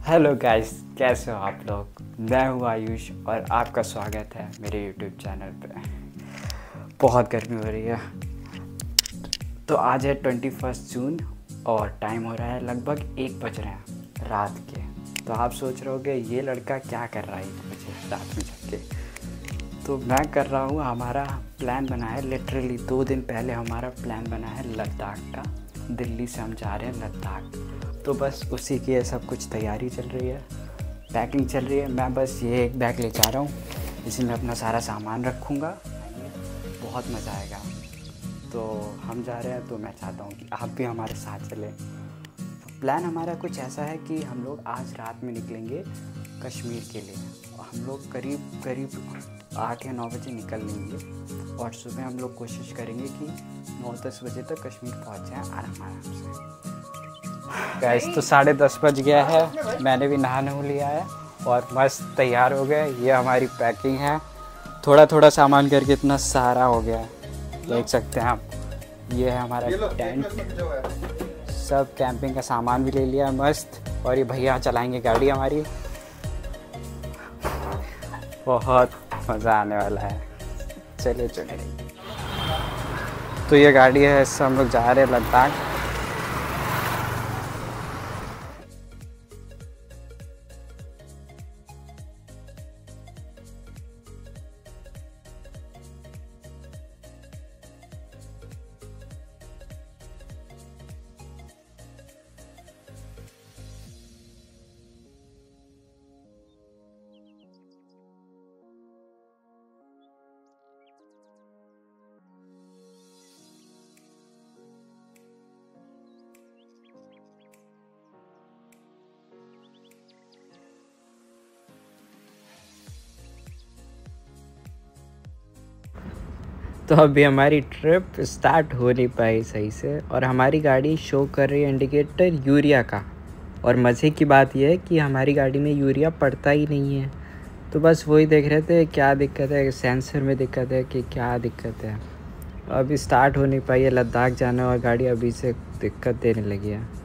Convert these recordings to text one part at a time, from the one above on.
Hello guys, कैसे हो आप लोग। मैं हूँ आयुष और आपका स्वागत है मेरे यूट्यूब चैनल पे। बहुत गर्मी हो रही है। तो आज है 21 जून और टाइम हो रहा है लगभग 1 बज रहे हैं रात के। तो आप सोच रहे होगे ये लड़का क्या कर रहा है 1 बजे रात में जग के। तो मैं कर रहा हूँ, हमारा प्लान बना है लिटरली 2 दिन पहले हमारा प्लान बना है लद्दाख का। दिल्ली से हम जा रहे हैं लद्दाख। तो बस उसी की सब कुछ तैयारी चल रही है, पैकिंग चल रही है। मैं बस ये एक बैग ले जा रहा हूँ, इसमें अपना सारा सामान रखूँगा। बहुत मज़ा आएगा। तो हम जा रहे हैं, तो मैं चाहता हूँ कि आप भी हमारे साथ चलें। प्लान हमारा कुछ ऐसा है कि हम लोग आज रात में निकलेंगे कश्मीर के लिए। हम लोग करीब 8 या 9 बजे निकल लेंगे और सुबह हम लोग कोशिश करेंगे कि 9-10 बजे तक कश्मीर पहुँच जाएँ आराम से। गाइस, तो 10:30 बज गया है। मैंने भी नहा लिया है और मस्त तैयार हो गए। ये हमारी पैकिंग है। थोड़ा थोड़ा सामान करके इतना सारा हो गया है, देख सकते हैं आप। ये है हमारा टेंट, सब कैंपिंग का सामान भी ले लिया है मस्त। और ये भैया चलाएंगे गाड़ी हमारी। बहुत मज़ा आने वाला है। चलिए चलिए। तो ये गाड़ी है, इससे हम लोग जा रहे हैं लद्दाख। तो अभी हमारी ट्रिप स्टार्ट हो नहीं पाई सही से और हमारी गाड़ी शो कर रही है इंडिकेटर यूरिया का। और मज़े की बात यह है कि हमारी गाड़ी में यूरिया पड़ता ही नहीं है। तो बस वही देख रहे थे क्या दिक्कत है, सेंसर में दिक्कत है कि क्या दिक्कत है। अभी स्टार्ट हो नहीं पाई है। लद्दाख जाना और गाड़ी अभी से दिक्कत देने लगी है।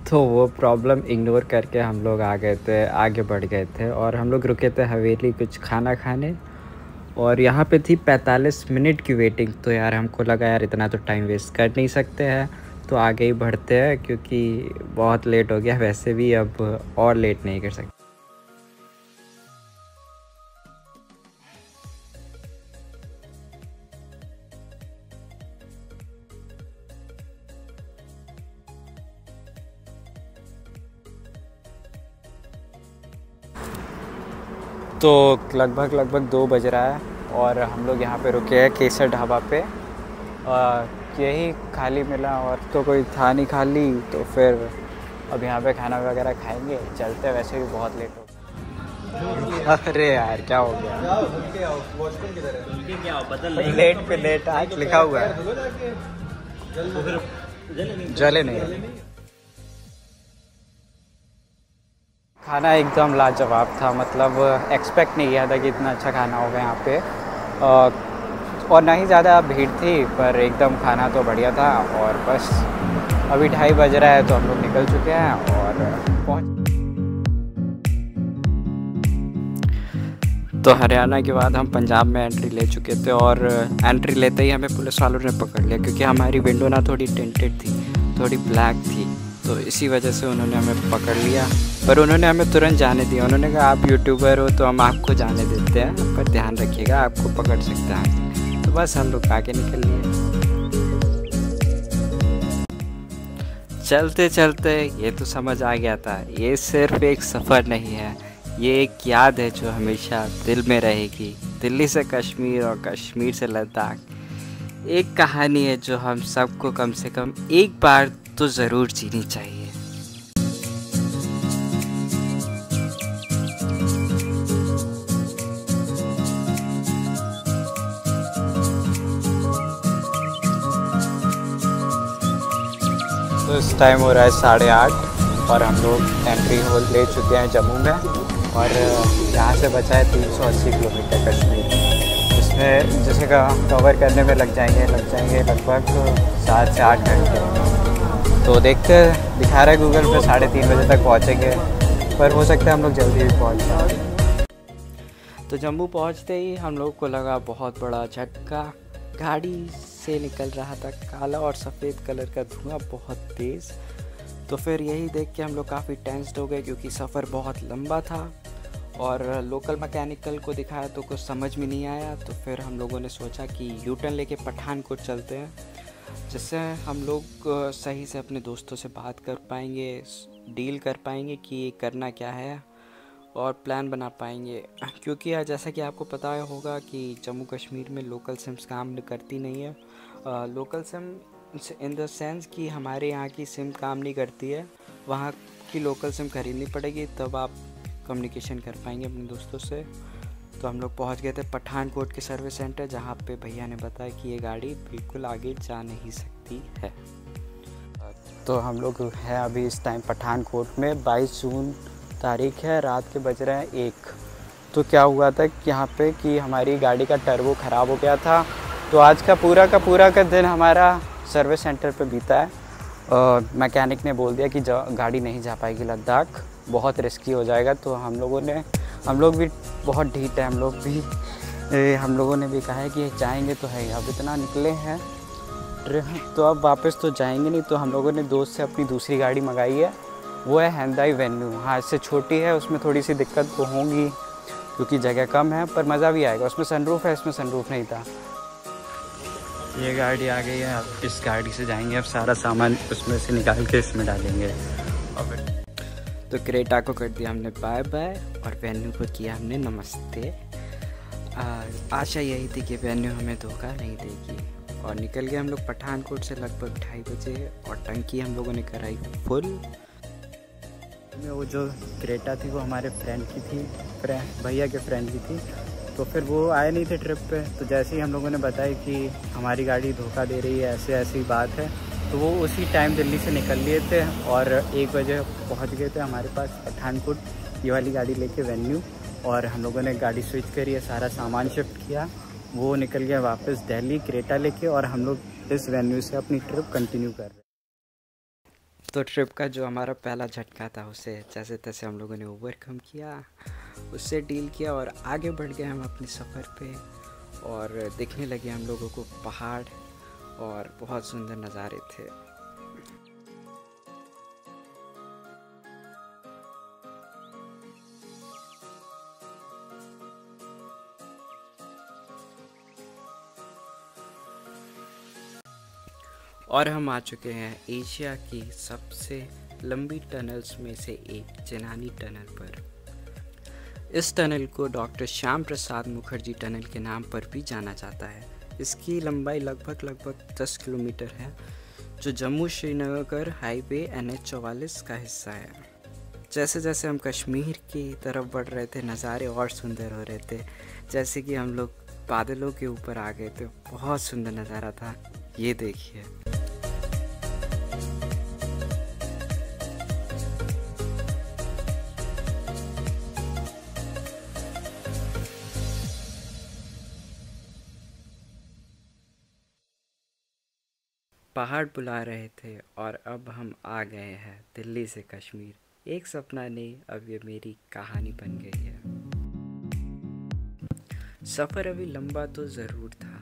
तो वो प्रॉब्लम इग्नोर करके हम लोग आ गए थे, आगे बढ़ गए थे और हम लोग रुके थे हवेली कुछ खाना खाने। और यहाँ पे थी 45 मिनट की वेटिंग। तो यार हमको लगा यार इतना तो टाइम वेस्ट कर नहीं सकते हैं, तो आगे ही बढ़ते हैं क्योंकि बहुत लेट हो गया। वैसे भी अब और लेट नहीं कर सकते। तो लगभग 2 बज रहा है और हम लोग यहाँ पे रुके हैं केसर ढाबा पे। यही खाली मिला और तो कोई था नहीं खाली। तो फिर अब यहाँ पे खाना वगैरह खाएंगे, चलते। वैसे भी बहुत लेट हो। अरे यार क्या हो गया। लेट पे लेट आज लिखा हुआ है, जले नहीं। खाना एकदम लाजवाब था। मतलब एक्सपेक्ट नहीं किया था कि इतना अच्छा खाना होगा यहाँ पे। और ना ही ज़्यादा भीड़ थी, पर एकदम खाना तो बढ़िया था। और बस अभी 2:30 बज रहा है तो हम लोग निकल चुके हैं और पहुँच। तो हरियाणा के बाद हम पंजाब में एंट्री ले चुके थे और एंट्री लेते ही हमें पुलिस वालों ने पकड़ लिया क्योंकि हमारी विंडो ना थोड़ी टिंटेड थी, थोड़ी ब्लैक थी। तो इसी वजह से उन्होंने हमें पकड़ लिया, पर उन्होंने हमें तुरंत जाने दिया। उन्होंने कहा आप यूट्यूबर हो तो हम आपको जाने देते हैं, पर ध्यान रखिएगा आपको पकड़ सकते हैं। तो बस हम लोग आगे निकल लिए। चलते चलते ये तो समझ आ गया था, ये सिर्फ एक सफ़र नहीं है, ये एक याद है जो हमेशा दिल में रहेगी। दिल्ली से कश्मीर और कश्मीर से लद्दाख एक कहानी है जो हम सबको कम से कम एक बार तो ज़रूर जीनी चाहिए। तो इस टाइम हो रहा है 8:30 और हम लोग एंट्री ले चुके हैं जम्मू में। और यहाँ से बचा है 380 किलोमीटर कश्मीर। जिसे कवर करने में लग जाएंगे लगभग 7 से 8 घंटे। तो देखते दिखा रहा है गूगल पे 3:30 बजे तक पहुँचेंगे, पर हो सकता है हम लोग जल्दी भी पहुँच जाए। तो जम्मू पहुँचते ही हम लोग को लगा बहुत बड़ा झटका। गाड़ी से निकल रहा था काला और सफ़ेद कलर का धुआं बहुत तेज़। तो फिर यही देख के हम लोग काफ़ी टेंस्ड हो गए, क्योंकि सफ़र बहुत लंबा था और लोकल मैकेनिकल को दिखाया तो कुछ समझ में नहीं आया। तो फिर हम लोगों ने सोचा कि यू टर्न लेके पठानकोट चलते हैं, जिससे हम लोग सही से अपने दोस्तों से बात कर पाएंगे, डील कर पाएंगे कि करना क्या है और प्लान बना पाएंगे। क्योंकि जैसा कि आपको पता होगा कि जम्मू कश्मीर में लोकल सिम्स काम करती नहीं है। Local SIM in the sense कि हमारे यहाँ की सिम काम नहीं करती है, वहाँ की लोकल सिम खरीदनी पड़ेगी, तब आप कम्युनिकेशन कर पाएंगे अपने दोस्तों से। तो हम लोग पहुँच गए थे पठानकोट के सर्विस सेंटर, जहाँ पे भैया ने बताया कि ये गाड़ी बिल्कुल आगे जा नहीं सकती है। तो हम लोग हैं अभी इस टाइम पठानकोट में। 22 जून तारीख है, रात के बज रहे हैं 1। तो क्या हुआ था कि यहाँ पे कि हमारी गाड़ी का टर्बो ख़राब हो गया था। तो आज का पूरा का दिन हमारा सर्विस सेंटर पे बीता है। मैकेनिक ने बोल दिया कि गाड़ी नहीं जा पाएगी लद्दाख, बहुत रिस्की हो जाएगा। तो हम लोग भी बहुत ढीठ है, हम लोगों ने भी कहा है कि जाएंगे तो है, अब इतना निकले हैं तो अब वापस तो जाएंगे नहीं। तो हम लोगों ने दोस्त से अपनी दूसरी गाड़ी मंगाई है, वो है हैंडई वेन्यू। हाँ, इससे छोटी है, उसमें थोड़ी सी दिक्कत तो होगी क्योंकि जगह कम है, पर मज़ा भी आएगा। उसमें सनरूफ है, इसमें सनरूफ नहीं था। ये गाड़ी आ गई है, अब इस गाड़ी से जाएंगे। अब सारा सामान उसमें से निकाल के इसमें डालेंगे। तो क्रेटा को कर दिया हमने बाय बाय और वेन्यू को किया हमने नमस्ते। आशा यही थी कि वेन्यू हमें धोखा नहीं देगी, और निकल गए हम लोग पठानकोट से लगभग 2:30 बजे। और टंकी हम लोगों ने कराई फुल। वो जो क्रेटा थी वो हमारे फ्रेंड की थी, भैया के फ्रेंड की थी। तो फिर वो आए नहीं थे ट्रिप पे। तो जैसे ही हम लोगों ने बताया कि हमारी गाड़ी धोखा दे रही है, ऐसी बात है, तो वो उसी टाइम दिल्ली से निकल लिए थे और 1 बजे पहुंच गए थे हमारे पास पठानकोट, ये वाली गाड़ी लेके वेन्यू। और हम लोगों ने गाड़ी स्विच करी है, सारा सामान शिफ्ट किया। वो निकल गया वापस दिल्ली क्रेटा लेके, और हम लोग इस वेन्यू से अपनी ट्रिप कंटिन्यू कर रहे हैं। तो ट्रिप का जो हमारा पहला झटका था, उसे जैसे तैसे हम लोगों ने ओवरकम किया, उससे डील किया और आगे बढ़ गए हम अपने सफ़र पे। और दिखने लगे हम लोगों को पहाड़ और बहुत सुंदर नज़ारे थे। और हम आ चुके हैं एशिया की सबसे लंबी टनल्स में से एक चेनानी टनल पर। इस टनल को डॉक्टर श्याम प्रसाद मुखर्जी टनल के नाम पर भी जाना जाता है। इसकी लंबाई लगभग 10 किलोमीटर है, जो जम्मू श्रीनगर हाईवे NH-44 का हिस्सा है। जैसे जैसे हम कश्मीर की तरफ बढ़ रहे थे, नज़ारे और सुंदर हो रहे थे। जैसे कि हम लोग बादलों के ऊपर आ गए थे, बहुत सुंदर नज़ारा था। ये देखिए, पहाड़ बुला रहे थे और अब हम आ गए हैं दिल्ली से कश्मीर। एक सपना नहीं, अब ये मेरी कहानी बन गई है। सफ़र अभी लंबा तो ज़रूर था,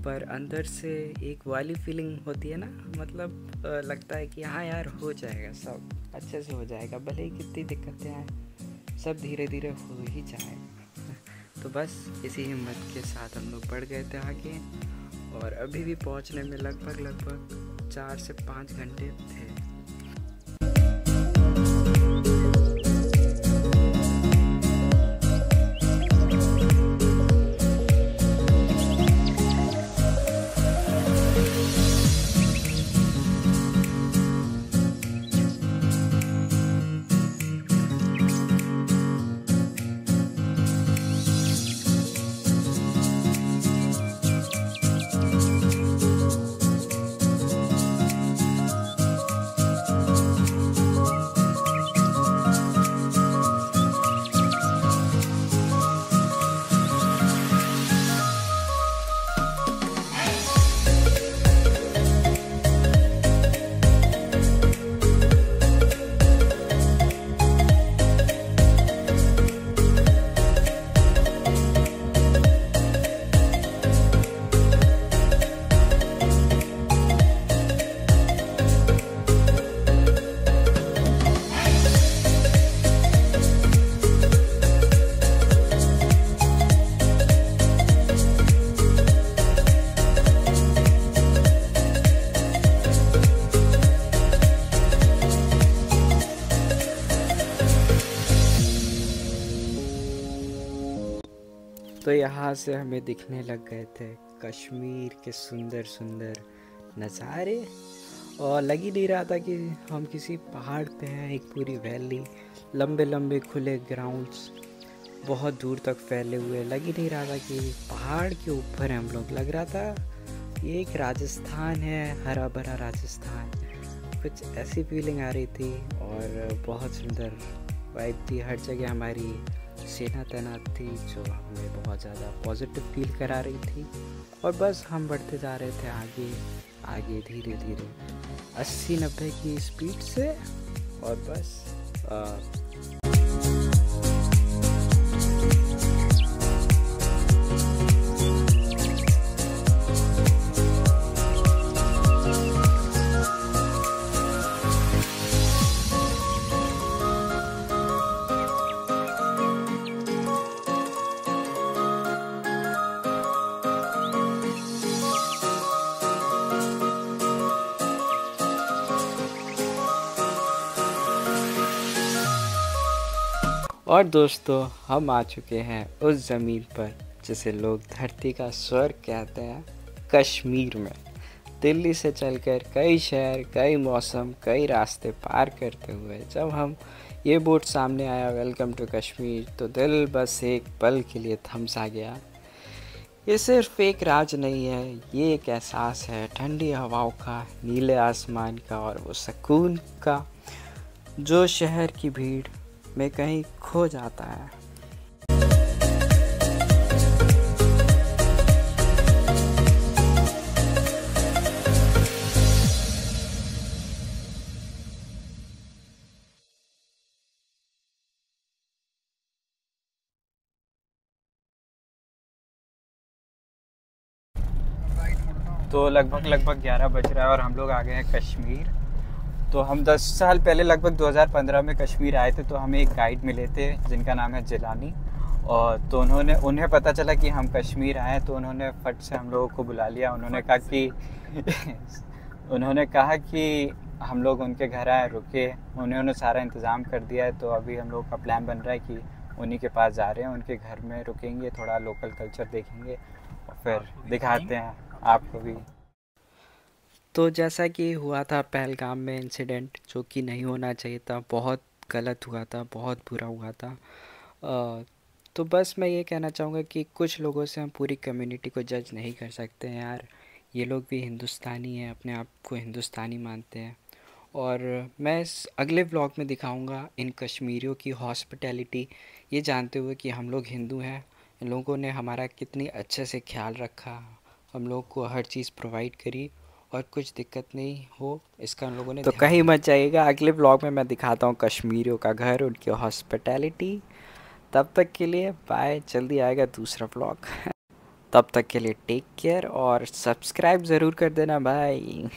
पर अंदर से एक वाली फीलिंग होती है ना, मतलब लगता है कि हाँ यार, हो जाएगा, सब अच्छे से हो जाएगा, भले ही कितनी दिक्कतें आए, सब धीरे धीरे हो ही जाएगा। तो बस इसी हिम्मत के साथ हम लोग बढ़ गए थे आगे, और अभी भी पहुंचने में लगभग 4 से 5 घंटे थे। तो यहाँ से हमें दिखने लग गए थे कश्मीर के सुंदर सुंदर नज़ारे, और लग ही नहीं रहा था कि हम किसी पहाड़ पे हैं। एक पूरी वैली, लंबे लंबे खुले ग्राउंड्स बहुत दूर तक फैले हुए, लग ही नहीं रहा था कि पहाड़ के ऊपर हम लोग। लग रहा था ये एक राजस्थान है, हरा भरा राजस्थान, कुछ ऐसी फीलिंग आ रही थी। और बहुत सुंदर वाइब थी, हर जगह हमारी सेना तैनात थी जो हमें बहुत ज़्यादा पॉजिटिव फील करा रही थी। और बस हम बढ़ते जा रहे थे आगे आगे, धीरे धीरे 80-90 की स्पीड से। और बस और दोस्तों, हम आ चुके हैं उस ज़मीन पर जिसे लोग धरती का स्वर्ग कहते हैं, कश्मीर में। दिल्ली से चलकर कई शहर, कई मौसम, कई रास्ते पार करते हुए जब हम ये बोर्ड सामने आया, वेलकम टू कश्मीर, तो दिल बस एक पल के लिए थम सा गया। ये सिर्फ एक राज नहीं है, ये एक एहसास है, ठंडी हवाओं का, नीले आसमान का, और वो सुकून का जो शहर की भीड़ में कहीं खो जाता है। तो लगभग 11 बज रहा है और हम लोग आ गए हैं कश्मीर। तो हम 10 साल पहले लगभग 2015 में कश्मीर आए थे। तो हमें एक गाइड मिले थे जिनका नाम है जिलानी, और तो उन्हें पता चला कि हम कश्मीर आए, तो उन्होंने फट से हम लोगों को बुला लिया। उन्होंने कहा कि हम लोग उनके घर आए, रुके, उन्होंने सारा इंतज़ाम कर दिया है। तो अभी हम लोग का प्लान बन रहा है कि उन्हीं के पास जा रहे हैं, उनके घर में रुकेंगे, थोड़ा लोकल कल्चर देखेंगे और फिर दिखाते हैं आपको भी। तो जैसा कि हुआ था पहलगाम में इंसिडेंट, जो कि नहीं होना चाहिए था, बहुत गलत हुआ था, बहुत बुरा हुआ था। तो बस मैं ये कहना चाहूँगा कि कुछ लोगों से हम पूरी कम्युनिटी को जज नहीं कर सकते हैं यार। ये लोग भी हिंदुस्तानी हैं, अपने आप को हिंदुस्तानी मानते हैं। और मैं इस अगले व्लॉग में दिखाऊंगा इन कश्मीरियों की हॉस्पिटैलिटी, ये जानते हुए कि हम लोग हिंदू हैं, इन लोगों ने हमारा कितनी अच्छे से ख्याल रखा, हम लोग को हर चीज़ प्रोवाइड करी और कुछ दिक्कत नहीं हो, इसका उन लोगों ने। तो कहीं मत जाइएगा, अगले ब्लॉग में मैं दिखाता हूँ कश्मीरियों का घर, उनकी हॉस्पिटैलिटी। तब तक के लिए बाय, जल्दी आएगा दूसरा ब्लॉग। तब तक के लिए टेक केयर और सब्सक्राइब ज़रूर कर देना भाई।